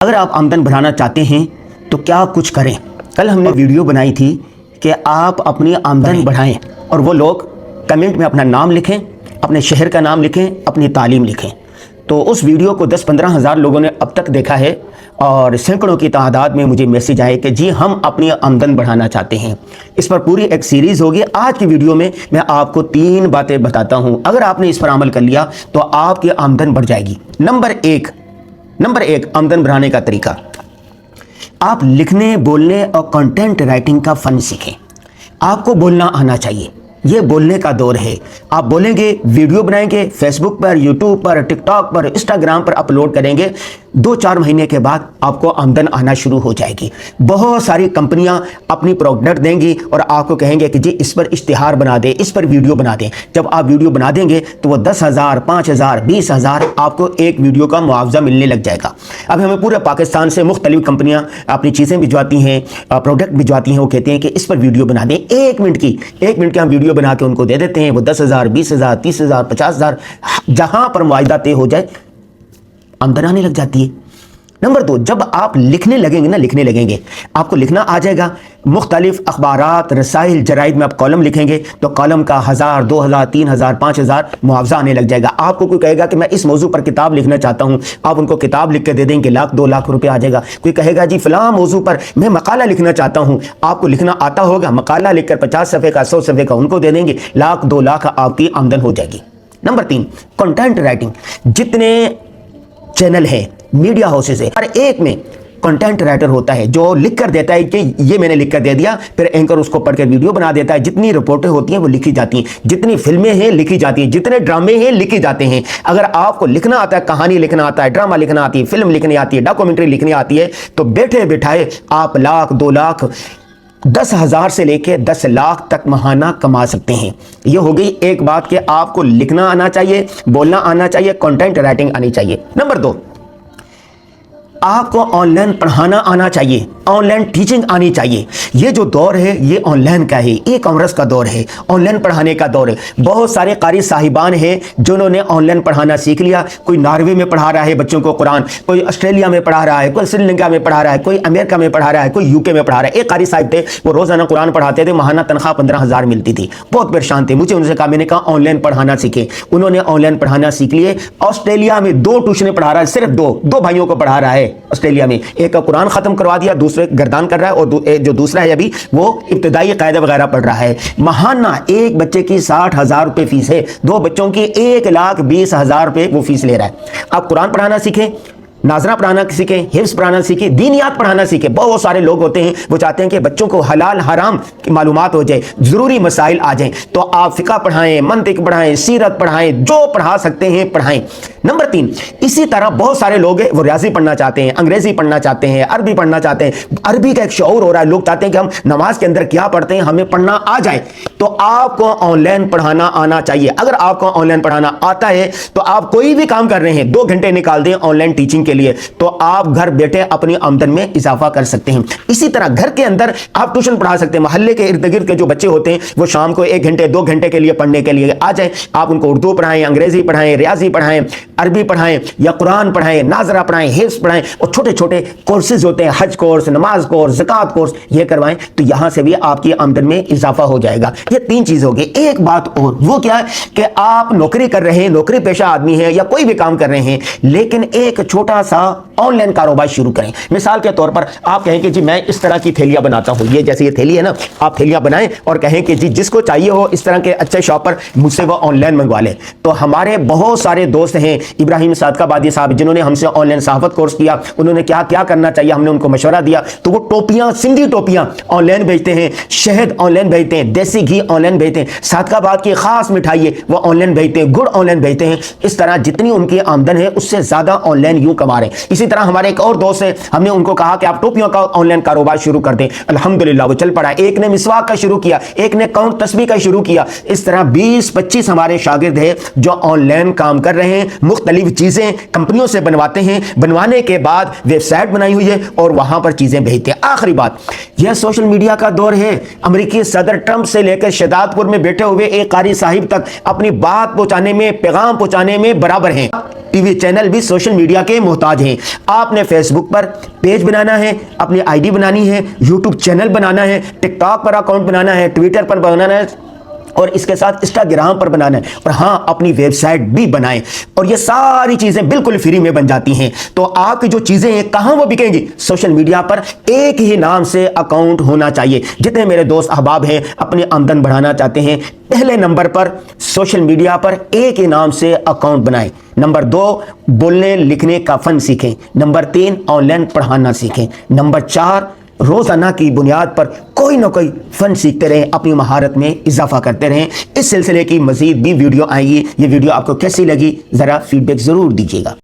اگر آپ آمدن بڑھانا چاہتے ہیں تو کیا کچھ کریں؟ کل ہم نے ویڈیو بنائی تھی کہ آپ اپنی آمدن بڑھائیں اور وہ لوگ کمنٹ میں اپنا نام لکھیں، اپنے شہر کا نام لکھیں، اپنی تعلیم لکھیں۔ تو اس ویڈیو کو 10-15 ہزار لوگوں نے اب تک دیکھا ہے اور سینکڑوں کی تعداد میں مجھے میسیج آئے کہ جی ہم اپنی آمدن بڑھانا چاہتے ہیں۔ اس پر پوری ایک سیریز ہوگی۔ آج کی ویڈیو میں میں آپ کو 3 باتیں بتاتا ہوں، اگر آپ نے اس پر عمل کر لیا تو آپ کی آمدن بڑھ جائے گی۔ نمبر ایک آمدن بڑھانے کا طریقہ، آپ لکھنے، بولنے اور کنٹینٹ رائٹنگ کا فن سیکھیں۔ آپ کو بولنا آنا چاہیے، یہ بولنے کا دور ہے۔ آپ بولیں گے، ویڈیو بنائیں گے، فیس بک پر، یوٹیوب پر، ٹک ٹاک پر، انسٹاگرام پر اپلوڈ کریں گے، 2-4 مہینے کے بعد آپ کو آمدن آنا شروع ہو جائے گی۔ بہت ساری کمپنیاں اپنی پروڈکٹ دیں گی اور آپ کو کہیں گے کہ جی اس پر اشتہار بنا دیں، اس پر ویڈیو بنا دیں۔ جب آپ ویڈیو بنا دیں گے تو وہ 10,000، 5,000، 20,000 آپ کو ایک ویڈیو کا معاوضہ ملنے لگ جائے گا۔ اب ہمیں پورے پاکستان سے مختلف کمپنیاں اپنی چیزیں بھجواتی ہیں، پروڈکٹ بھجواتی ہیں، وہ کہتے ہیں کہ اس پر ویڈیو بنا دیں، 1 منٹ کی ہم ویڈیو بنا کے ان کو دے دیتے ہیں۔ وہ 10,000، 20,000، 30,000، 50,000 جہاں پر معاہدہ طے ہو جائے آمدن آنے لگ جاتی ہے۔ نمبر 2، جب آپ لکھنے لگیں گے آپ کو لکھنا آ جائے گا۔ مختلف اخبارات، رسائل، جرائد میں آپ کالم لکھیں گے تو کالم کا 1,000، 2,000، 3,000، 5,000 معاوضہ آنے لگ جائے گا۔ آپ کو کوئی کہے گا کہ میں اس موضوع پر کتاب لکھنا چاہتا ہوں، آپ ان کو کتاب لکھ کے دے دیں گے، 1,00,000، 2,00,000 روپے آ جائے گا۔ کوئی کہے گا جی فلاں موضوع پر میں مقالہ لکھنا چاہتا ہوں، آپ کو لکھنا آتا ہوگا، مقالہ لکھ کر 50 صفحے کا، 100 صفحے کا ان کو دے دیں گے، 1,00,000، 2,00,000 آپ کی آمدن ہو جائے گی۔ Number 3، content writing. جتنے چینل ہے، میڈیا ہاؤسز ہے، ہر ایک میں کنٹینٹ رائٹر ہوتا ہے جو لکھ کر دیتا ہے کہ یہ میں نے لکھ کر دے دیا، پھر اینکر اس کو پڑھ کے ویڈیو بنا دیتا ہے۔ جتنی رپورٹیں ہوتی ہیں وہ لکھی جاتی ہیں، جتنی فلمیں ہیں لکھی جاتی ہیں، جتنے ڈرامے ہیں لکھے جاتے ہیں۔ اگر آپ کو لکھنا آتا ہے، کہانی لکھنا آتا ہے، ڈرامہ لکھنا آتی ہے، فلم لکھنی آتی ہے، ڈاکومنٹری لکھنی آتی ہے، تو بیٹھے بٹھائے آپ 1,00,000، 2,00,000، 10,000 سے لے کے 10,00,000 تک ماہانہ کما سکتے ہیں۔ یہ ہو گئی ایک بات کہ آپ کو لکھنا آنا چاہیے، بولنا آنا چاہیے، کنٹینٹ رائٹنگ آنی چاہیے۔ نمبر 2، آپ کو آن لائن پڑھانا آنا چاہیے، آن لائن ٹیچنگ آنی چاہیے۔ یہ جو دور ہے یہ آن لائن کا ہے، ای کامرس کا دور ہے، آن لائن پڑھانے کا دور ہے۔ بہت سارے قاری صاحبان ہیں جنہوں نے آن لائن پڑھانا سیکھ لیا۔ کوئی ناروے میں پڑھا رہا ہے بچوں کو قرآن، کوئی آسٹریلیا میں پڑھا رہا ہے، کوئی سری لنکا میں پڑھا رہا ہے، کوئی امریکہ میں پڑھا رہا ہے، کوئی UK میں پڑھا رہا ہے۔ ایک قاری صاحب تھے، وہ روزانہ قرآن پڑھاتے تھے، ماہانہ تنخواہ 15,000 ملتی تھی، بہت پریشان تھے۔ مجھے ان سے کہا، میں نے کہا آن لائن پڑھانا سیکھیں۔ انہوں نے آن لائن پڑھانا سیکھ لیے۔ آسٹریلیا میں 2 ٹیوشنیں پڑھا رہا ہے، صرف 2 بھائیوں کو پڑھا رہا ہے آسٹریلیا میں۔ ایک کا قرآن ختم کروا دیا، دوسرے گردان کر رہا ہے، اور جو دوسرا ہے ابھی وہ ابتدائی قاعدہ وغیرہ پڑھ رہا ہے۔ ماہانہ ایک بچے کی 60,000 روپے فیس ہے، 2 بچوں کی 1,20,000 روپے وہ فیس لے رہا ہے۔ آپ قرآن پڑھانا سیکھیں، ناظرہ پڑھانا سیکھیں، حفظ پڑھانا سیکھیں، دینیات پڑھانا سیکھیں۔ بہت سارے لوگ ہوتے ہیں وہ چاہتے ہیں کہ بچوں کو حلال حرام کی معلومات ہو جائے، ضروری مسائل آ جائیں، تو آپ فقہ پڑھائیں، منطق پڑھائیں، سیرت پڑھائیں، جو پڑھا سکتے ہیں پڑھائیں۔ نمبر 3، اسی طرح بہت سارے لوگ ہیں وہ ریاضی پڑھنا چاہتے ہیں، انگریزی پڑھنا چاہتے ہیں، عربی پڑھنا چاہتے ہیں۔ عربی کا ایک شعور ہو رہا ہے، لوگ چاہتے ہیں کہ ہم نماز کے اندر کیا پڑھتے ہیں ہمیں پڑھنا آ جائے، تو آپ کو آن لائن پڑھانا آنا چاہیے۔ اگر آپ کو آن لائن پڑھانا آتا ہے تو آپ کوئی بھی کام کر رہے ہیں 2 گھنٹے نکال دیں آن لائن ٹیچنگ کے لیے، تو آپ گھر بیٹھے اپنی آمدن میں اضافہ کر سکتے ہیں۔ اسی طرح گھر کے اندر آپ ٹیوشن پڑھا سکتے ہیں۔ محلے کے ارد گرد کے جو بچے ہوتے ہیں وہ شام کو 1 گھنٹے 2 گھنٹے کے لیے پڑھنے کے لیے آ جائیں، آپ ان کو اردو پڑھائیں، انگریزی پڑھائیں، ریاضی پڑھائیں، عربی پڑھائیں یا قرآن پڑھائیں، ناظرہ پڑھائیں، حفظ پڑھائیں، اور چھوٹے چھوٹے کورسز ہوتے ہیں، حج کورس، نماز کورس، زکوٰۃ کورس، یہ کروائیں، تو یہاں سے بھی آپ کی آمدن میں اضافہ ہو جائے گا۔ یہ 3 چیز ہو گئی۔ ایک بات اور، وہ کیا ہے کہ آپ نوکری کر رہے ہیں، نوکری پیشہ آدمی ہیں یا کوئی بھی کام کر رہے ہیں، لیکن ایک چھوٹا سا آن لائن کاروبار شروع کریں۔ مثال کے طور پر آپ کہیں کہ جی میں اس طرح کی تھیلیاں بناتا ہوں، یہ جیسے یہ تھیلی ہے نا، آپ تھیلیاں بنائیں اور کہیں کہ جی جس کو چاہیے ہو اس طرح کے اچھے شاپ پر مجھ سے وہ آن لائن منگوا لے۔ تو ہمارے بہت سارے دوست ہیں، ابراہیم صادقہ آبادی صاحب، جنہوں نے ہم سے آن لائن صحافت کورس کیا، انہوں نے کیا کیا کرنا چاہیے ہم نے ان کو مشورہ دیا، تو وہ ٹوپیاں، سندھی ٹوپیاں آن لائن بیچتے ہیں، شہد آن لائن بیچتے ہیں، دیسی گھی آن لائن بیچتے ہیں، صادقہ آباد کی خاص مٹھائی ہے وہ آن لائن بیچتے ہیں، گڑ آن لائن بیچتے ہیں۔ اس طرح جتنی ان کی آمدن ہے اس سے زیادہ آن لائن یوں کما رہے ہیں۔ اسی طرح ہمارے ایک اور دوست ہے، ہم نے ان کو کہا کہ آپ ٹوپیوں کا آن لائن کاروبار شروع کر دیں، الحمدللہ وہ چل پڑا۔ ایک نے مسواک کا شروع کیا، ایک نے کاؤنٹ تسبیح کا شروع کیا۔ اس طرح 20-25 ہمارے شاگرد ہیں جو آن لائن کام کر رہے ہیں، مختلف چیزیں کمپنیوں سے بنواتے ہیں، بنوانے کے بعد ویب سائٹ بنائی ہوئی ہے اور وہاں پر چیزیں بھیجتے ہیں۔ آخری بات، یہ سوشل میڈیا کا دور ہے۔ امریکی صدر ٹرمپ سے لے کر شہداد پور میں بیٹھے ہوئے ایک قاری صاحب تک اپنی بات پہنچانے میں، پیغام پہنچانے میں برابر ہیں۔ ٹی وی چینل بھی سوشل میڈیا کے محتاج ہیں۔ آپ نے فیس بک پر پیج بنانا ہے، اپنی آئی ڈی بنانی ہے، یوٹیوب چینل بنانا ہے، ٹک ٹاک پر اکاؤنٹ بنانا ہے، ٹویٹر پر بنانا ہے، اور اس کے ساتھ انسٹاگرام پر بنانا ہے، اور ہاں اپنی ویب سائٹ بھی بنائیں، اور یہ ساری چیزیں بالکل فری میں بن جاتی ہیں۔ تو آپ کی جو چیزیں ہیں کہاں وہ بکیں گی؟ سوشل میڈیا پر ایک ہی نام سے اکاؤنٹ ہونا چاہیے۔ جتنے میرے دوست احباب ہیں اپنی آمدن بڑھانا چاہتے ہیں، پہلے نمبر پر سوشل میڈیا پر ایک ہی نام سے اکاؤنٹ بنائیں۔ نمبر 2، بولنے لکھنے کا فن سیکھیں۔ نمبر 3، آن لائن پڑھانا سیکھیں۔ نمبر 4، روزانہ کی بنیاد پر کوئی نہ کوئی فن سیکھتے رہیں، اپنی مہارت میں اضافہ کرتے رہیں۔ اس سلسلے کی مزید بھی ویڈیو آئیں گی۔ یہ ویڈیو آپ کو کیسی لگی ذرا فیڈ بیک ضرور دیجیے گا۔